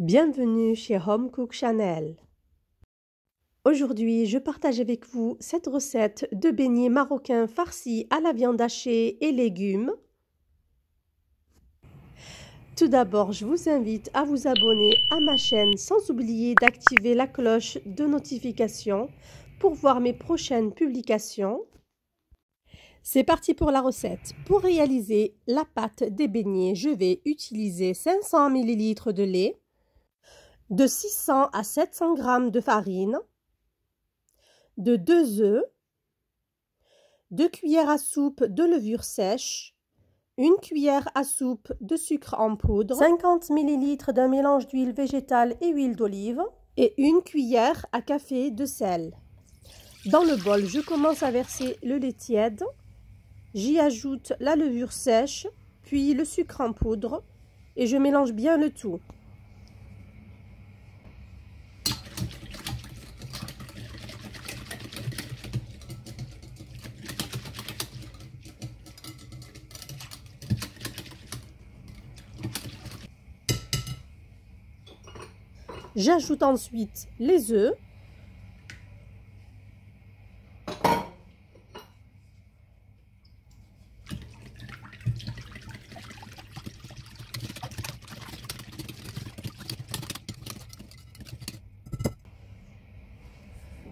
Bienvenue chez Home Cook Channel. Aujourd'hui, je partage avec vous cette recette de beignets marocains farcis à la viande hachée et légumes. Tout d'abord, je vous invite à vous abonner à ma chaîne sans oublier d'activer la cloche de notification pour voir mes prochaines publications. C'est parti pour la recette. Pour réaliser la pâte des beignets, je vais utiliser 500 ml de lait, de 600 à 700 g de farine, de 2 œufs, 2 cuillères à soupe de levure sèche, 1 cuillère à soupe de sucre en poudre, 50 ml d'un mélange d'huile végétale et huile d'olive et 1 cuillère à café de sel. Dans le bol, je commence à verser le lait tiède, j'y ajoute la levure sèche, puis le sucre en poudre et je mélange bien le tout. J'ajoute ensuite les œufs.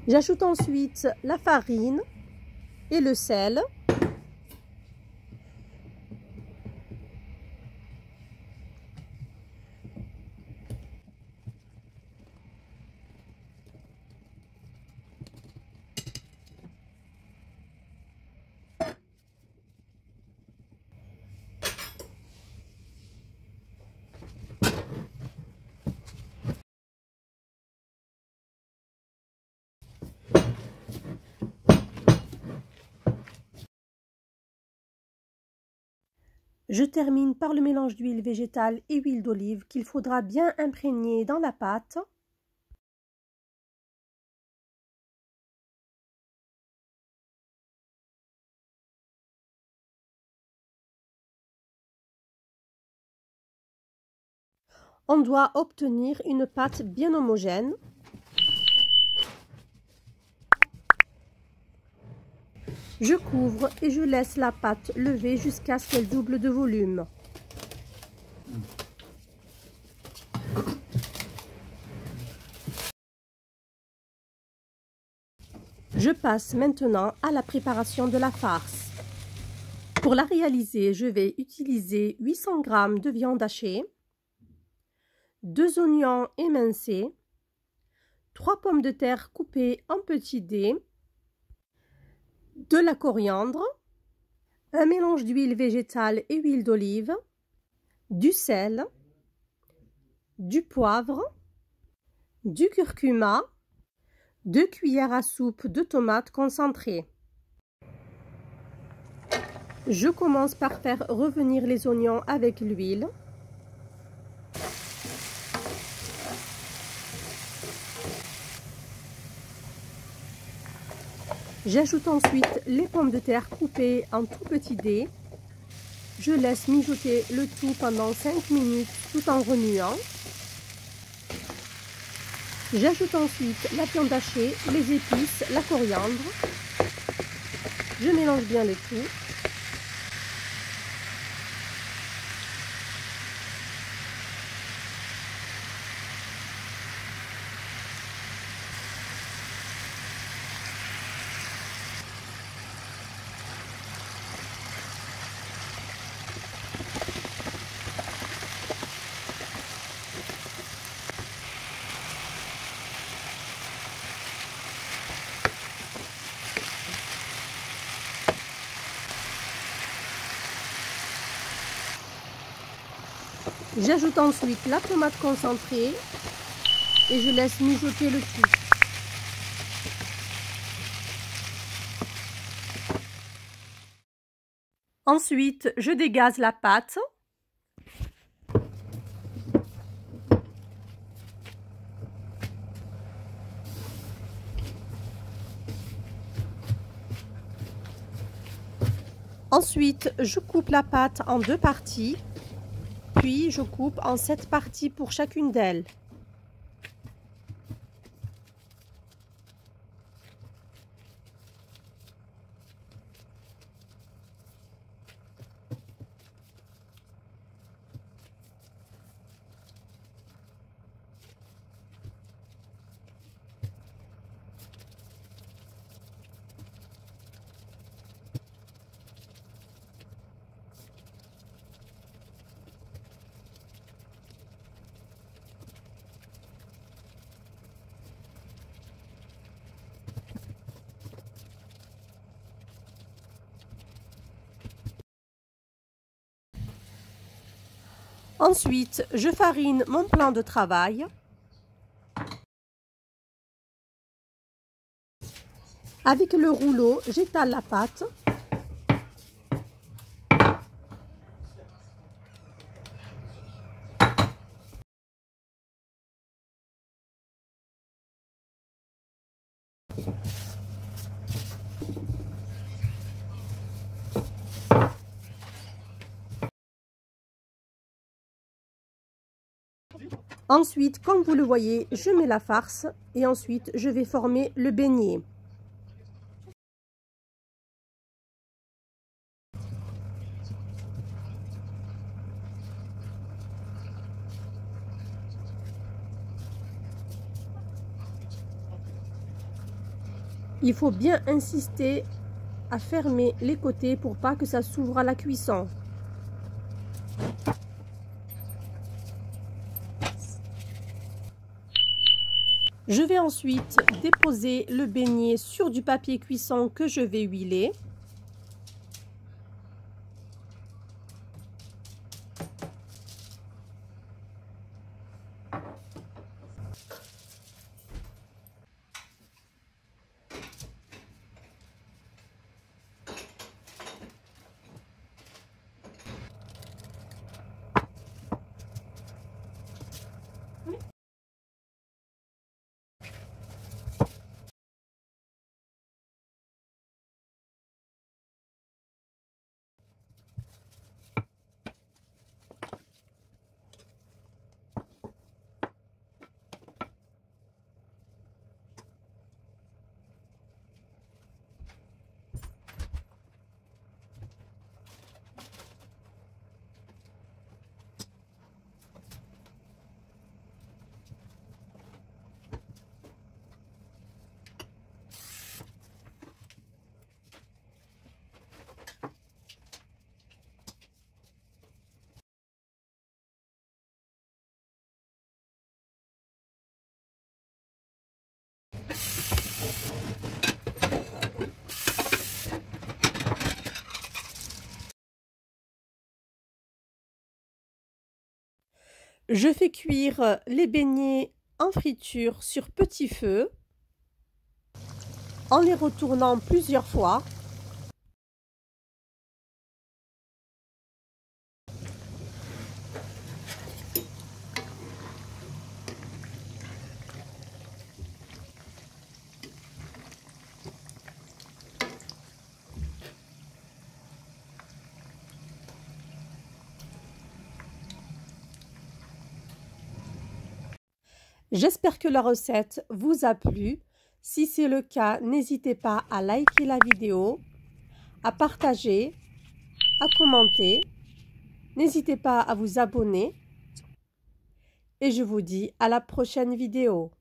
J'ajoute ensuite la farine et le sel. Je termine par le mélange d'huile végétale et huile d'olive qu'il faudra bien imprégner dans la pâte. On doit obtenir une pâte bien homogène. Je couvre et je laisse la pâte lever jusqu'à ce qu'elle double de volume. Je passe maintenant à la préparation de la farce. Pour la réaliser, je vais utiliser 800 g de viande hachée, 2 oignons émincés, 3 pommes de terre coupées en petits dés, de la coriandre, un mélange d'huile végétale et huile d'olive, du sel, du poivre, du curcuma, 2 cuillères à soupe de tomates concentrées. Je commence par faire revenir les oignons avec l'huile. J'ajoute ensuite les pommes de terre coupées en tout petits dés. Je laisse mijoter le tout pendant 5 minutes tout en remuant. J'ajoute ensuite la viande hachée, les épices, la coriandre. Je mélange bien le tout. J'ajoute ensuite la tomate concentrée et je laisse mijoter le tout. Ensuite, je dégaze la pâte. Ensuite, je coupe la pâte en 2 parties. Puis je coupe en 7 parties pour chacune d'elles. Ensuite, je farine mon plan de travail. Avec le rouleau, j'étale la pâte. Ensuite, comme vous le voyez, je mets la farce et ensuite je vais former le beignet. Il faut bien insister à fermer les côtés pour pas que ça s'ouvre à la cuisson. Je vais ensuite déposer le beignet sur du papier cuisson que je vais huiler. Je fais cuire les beignets en friture sur petit feu en les retournant plusieurs fois. J'espère que la recette vous a plu. Si c'est le cas, n'hésitez pas à liker la vidéo, à partager, à commenter. N'hésitez pas à vous abonner. Et je vous dis à la prochaine vidéo.